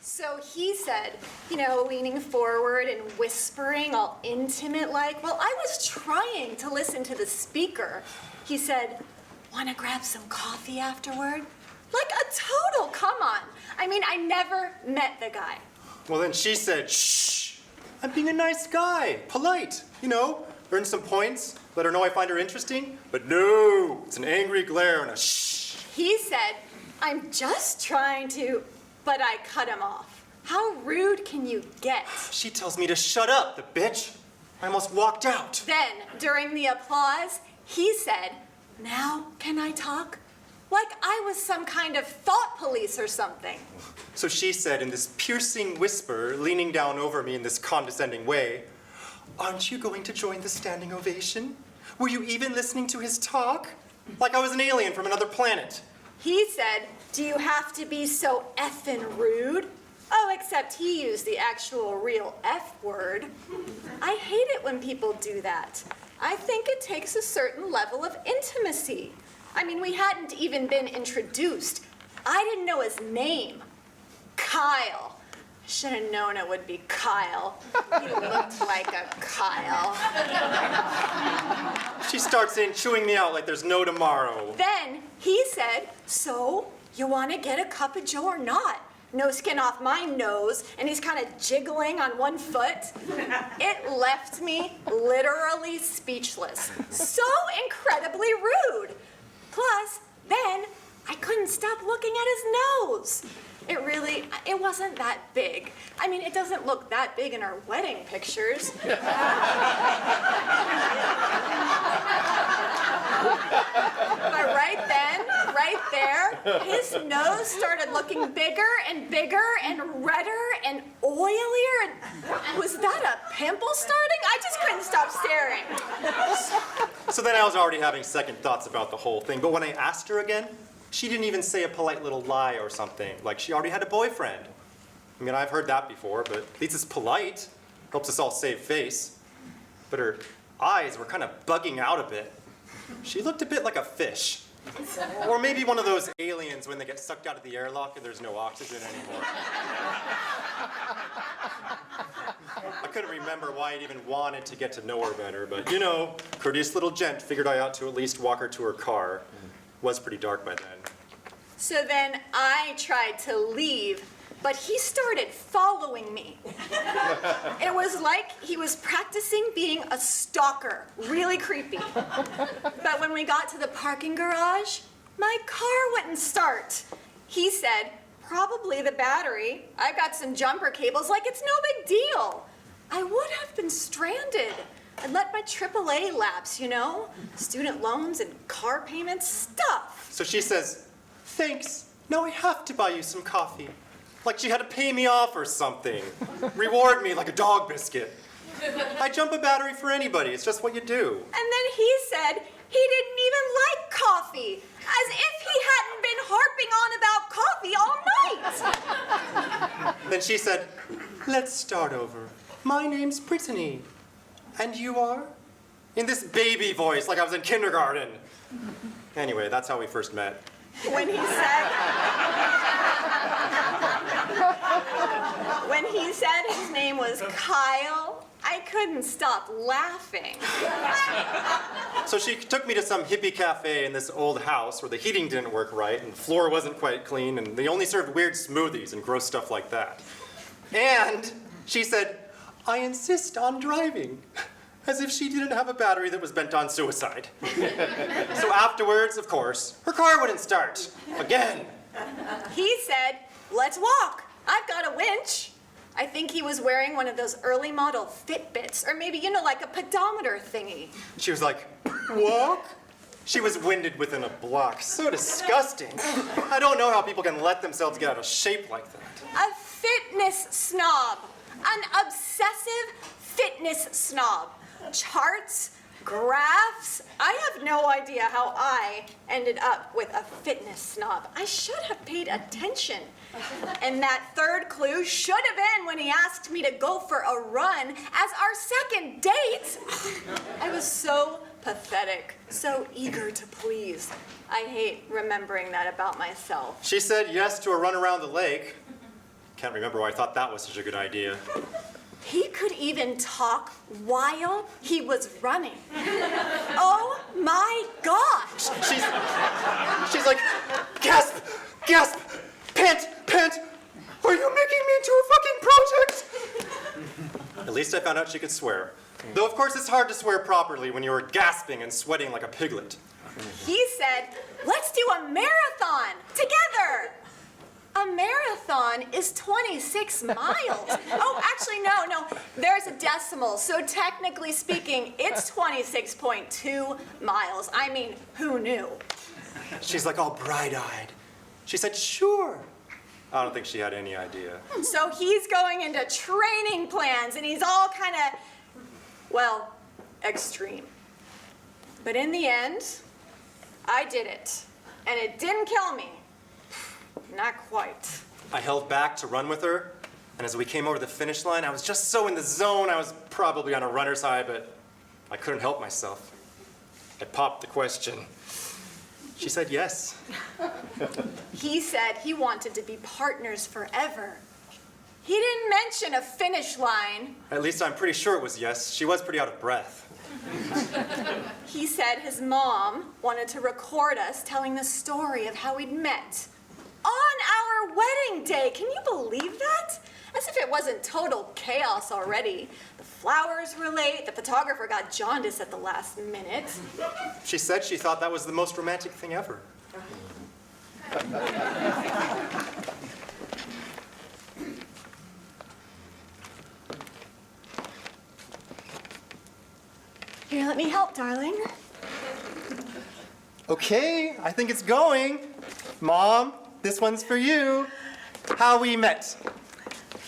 So he said, leaning forward and whispering all intimate-like, while I was trying to listen to the speaker, he said, "Wanna grab some coffee afterward?" Like a total come on. I mean, I never met the guy. Well, then she said, "Shh, I'm being a nice guy, polite, earn some points, let her know I find her interesting." But no, it's an angry glare and a shh. He said, "I'm just trying to," but I cut him off. How rude can you get? She tells me to shut up, the bitch. I almost walked out. Then, during the applause, he said, "Now can I talk?" Like I was some kind of thought police or something. So she said in this piercing whisper, leaning down over me in this condescending way, "Aren't you going to join the standing ovation? Were you even listening to his talk?" Like I was an alien from another planet. He said, "Do you have to be so effing rude?" Oh, except he used the actual real F word. I hate it when people do that. I think it takes a certain level of intimacy. I mean, we hadn't even been introduced. I didn't know his name. Kyle. I should have known it would be Kyle. He looked like a Kyle. She starts in chewing me out like there's no tomorrow. Then he said, "So, you want to get a cup of Joe or not?" No skin off my nose, and he's kind of jiggling on one foot. It left me literally speechless. So incredibly rude. Plus, then I couldn't stop looking at his nose. It wasn't that big. I mean, it doesn't look that big in our wedding pictures. But right then, right there, his nose started looking bigger and redder and oilier. And was that a pimple starting? I just couldn't stop staring. So then I was already having second thoughts about the whole thing. But when I asked her again, she didn't even say a polite little lie or something, like she already had a boyfriend. I mean, I've heard that before, but at least it's polite. Helps us all save face. But her eyes were kind of bugging out a bit. She looked a bit like a fish. Or maybe one of those aliens when they get sucked out of the airlock and there's no oxygen anymore. I couldn't remember why I'd even wanted to get to know her better, but courteous little gent figured I ought to at least walk her to her car. Was pretty dark by then. So then I tried to leave, but he started following me. It was like he was practicing being a stalker, really creepy. But when we got to the parking garage, my car wouldn't start. He said, "Probably the battery. I've got some jumper cables, like it's no big deal." I would have been stranded. I'd let my AAA lapse, student loans and car payments, stuff. So she says, "Thanks, now I have to buy you some coffee." Like she had to pay me off or something. Reward me like a dog biscuit. I jump a battery for anybody, it's just what you do. And then he said he didn't even like coffee, as if he hadn't been harping on about coffee all night. Then she said, "Let's start over. My name's Brittany. And you are?" In this baby voice, like I was in kindergarten. Anyway, that's how we first met. When he said his name was Kyle, I couldn't stop laughing. So she took me to some hippie cafe in this old house where the heating didn't work right and the floor wasn't quite clean and they only served weird smoothies and gross stuff like that. And she said, "I insist on driving," as if she didn't have a battery that was bent on suicide. So afterwards, of course, her car wouldn't start. Again. He said, "Let's walk. I've got a winch." I think he was wearing one of those early model Fitbits, or maybe, like a pedometer thingy. She was like, "Walk?" She was winded within a block. So disgusting. I don't know how people can let themselves get out of shape like that. A fitness snob. An obsessive fitness snob. Charts, graphs. I have no idea how I ended up with a fitness snob. I should have paid attention. And that third clue should have been when he asked me to go for a run as our second date. I was so pathetic, so eager to please. I hate remembering that about myself. She said yes to a run around the lake. can't remember why I thought that was such a good idea. He could even talk while he was running. Oh my gosh! She's like, gasp, gasp, pant, pant. Are you making me into a fucking project? At least I found out she could swear. Though of course it's hard to swear properly when you're gasping and sweating like a piglet. He said, let's do a marathon together. A marathon is 26 miles. Oh, actually, no, there's a decimal. So technically speaking, it's 26.2 miles. I mean, who knew? She's like all bright-eyed. She said, sure. I don't think she had any idea. So he's going into training plans, and he's all kind of, well, extreme. But in the end, I did it. And it didn't kill me. Not quite. I held back to run with her, and as we came over the finish line, I was just so in the zone. I was probably on a runner's high, but I couldn't help myself. I popped the question. She said yes. He said he wanted to be partners forever. He didn't mention a finish line. At least I'm pretty sure it was yes. She was pretty out of breath. He said his mom wanted to record us telling the story of how we'd met on our wedding day. Can you believe that? As if it wasn't total chaos already. The flowers were late, the photographer got jaundice at the last minute. She said she thought that was the most romantic thing ever. Here, let me help, darling. Okay, I think it's going. Mom, this one's for you. How we met.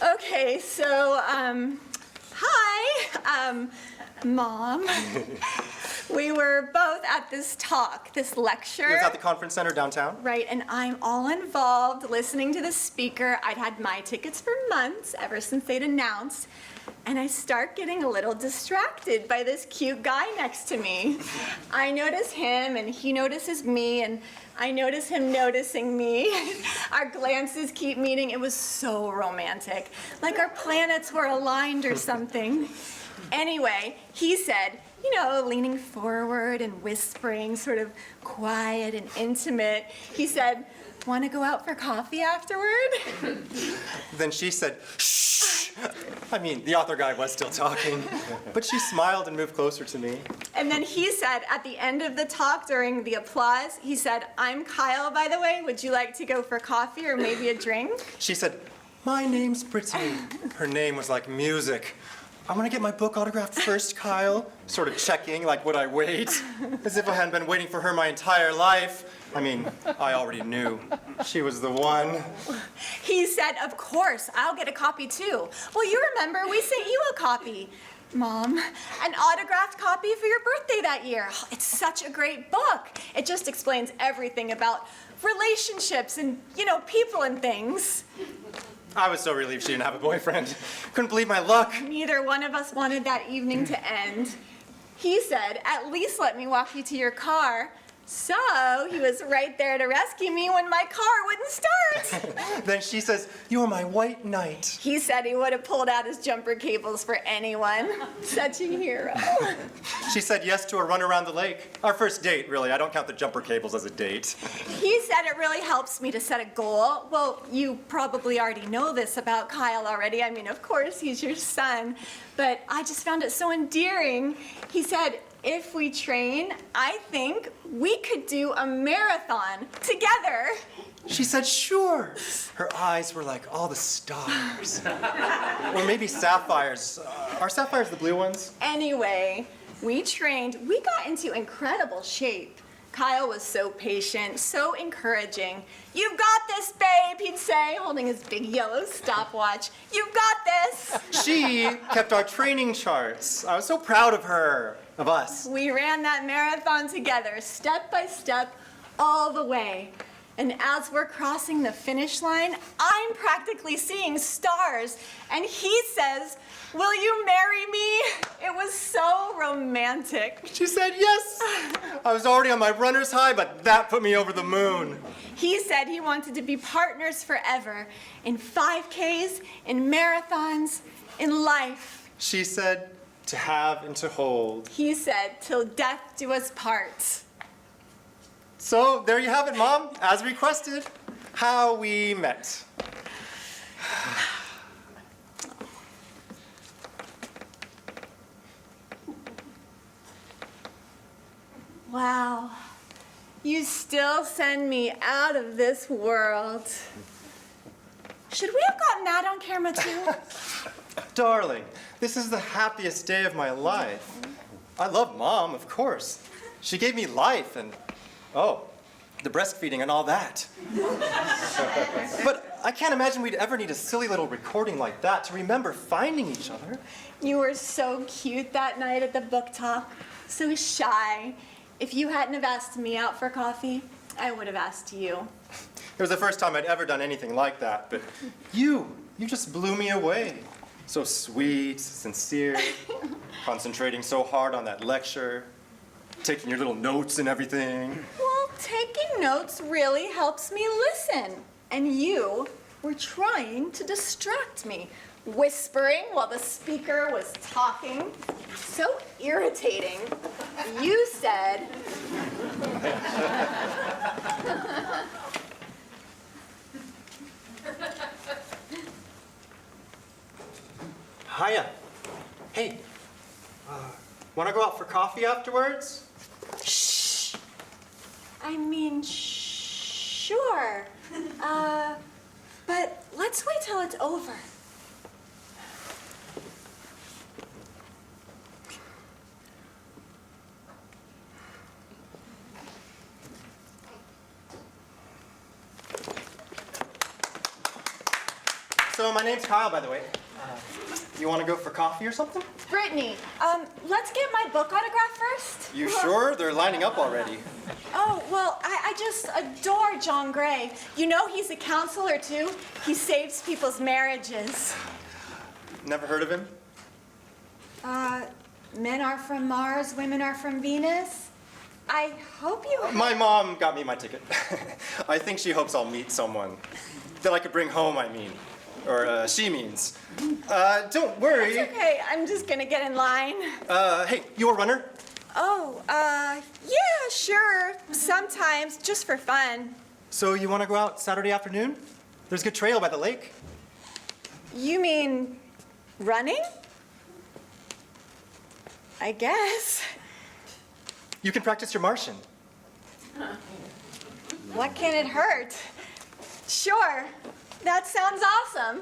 Okay, so, hi, Mom. We were both at this talk, this lecture. It was at the conference center downtown. Right, and I'm all involved listening to the speaker. I'd had my tickets for months, ever since they'd announced. And I start getting a little distracted by this cute guy next to me. I notice him, and he notices me, and I notice him noticing me. Our glances keep meeting. It was so romantic, like our planets were aligned or something. Anyway, he said, you know, leaning forward and whispering, sort of quiet and intimate, he said, want to go out for coffee afterward? Then she said, shh. I mean, the author guy was still talking, but she smiled and moved closer to me. And then he said, at the end of the talk, during the applause, he said, I'm Kyle, by the way. Would you like to go for coffee or maybe a drink? She said, my name's Brittany. Her name was like music. I'm gonna get my book autographed first, Kyle. Sort of checking, like, would I wait? As if I hadn't been waiting for her my entire life. I mean, I already knew. She was the one. He said, of course, I'll get a copy too. Well, you remember, we sent you a copy, Mom. An autographed copy for your birthday that year. Oh, it's such a great book. It just explains everything about relationships and, you know, people and things. I was so relieved she didn't have a boyfriend. Couldn't believe my luck. Neither one of us wanted that evening to end. He said, at least let me walk you to your car. So he was right there to rescue me when my car wouldn't start. Then she says, you're my white knight. He said he would have pulled out his jumper cables for anyone. Such a hero. She said yes to a run around the lake. Our first date, really. I don't count the jumper cables as a date. He said it really helps me to set a goal. Well, you probably already know this about Kyle already. I mean, of course, he's your son. But I just found it so endearing. He said, if we train, I think we could do a marathon together. She said, sure. Her eyes were like all the stars. Or maybe sapphires. Are sapphires the blue ones? Anyway, we trained. We got into incredible shape. Kyle was so patient, so encouraging. You've got this, babe, he'd say, holding his big yellow stopwatch. You've got this. She kept our training charts. I was so proud of her, of us. We ran that marathon together, step by step, all the way. And as we're crossing the finish line, I'm practically seeing stars. And he says, "Will you marry me?" It was so romantic. She said yes. I was already on my runner's high, but that put me over the moon. He said he wanted to be partners forever in 5Ks, in marathons, in life. She said to have and to hold. He said, "Till death do us part." So there you have it, Mom, as requested, how we met. Wow. You still send me out of this world. Should we have gotten that on camera too? Darling, this is the happiest day of my life. I love Mom, of course. She gave me life and, the breastfeeding and all that. But I can't imagine we'd ever need a silly little recording like that to remember finding each other. You were so cute that night at the book talk, so shy. If you hadn't have asked me out for coffee, I would have asked you. It was the first time I'd ever done anything like that, but you just blew me away. So sweet, sincere, concentrating so hard on that lecture, taking your little notes and everything. Well, taking notes really helps me listen. And you were trying to distract me, whispering while the speaker was talking. So irritating. You said, Hiya. Hey, wanna go out for coffee afterwards? shh. I mean, sure. But let's wait till it's over. So my name's Kyle, by the way. You want to go for coffee or something? Brittany, let's get my book autograph first. You sure? They're lining up already. Oh, well, I just adore John Gray. You know he's a counselor, too. He saves people's marriages. Never heard of him? Men are from Mars, women are from Venus. I hope you... My mom got me my ticket. I think she hopes I'll meet someone that I could bring home, I mean. Or she means. Don't worry. It's okay, I'm just gonna get in line. Hey, you a runner? Oh, yeah, sure. Sometimes, just for fun. So you want to go out Saturday afternoon? There's a good trail by the lake. You mean running? I guess. You can practice your Martian. What can it hurt? Sure. That sounds awesome.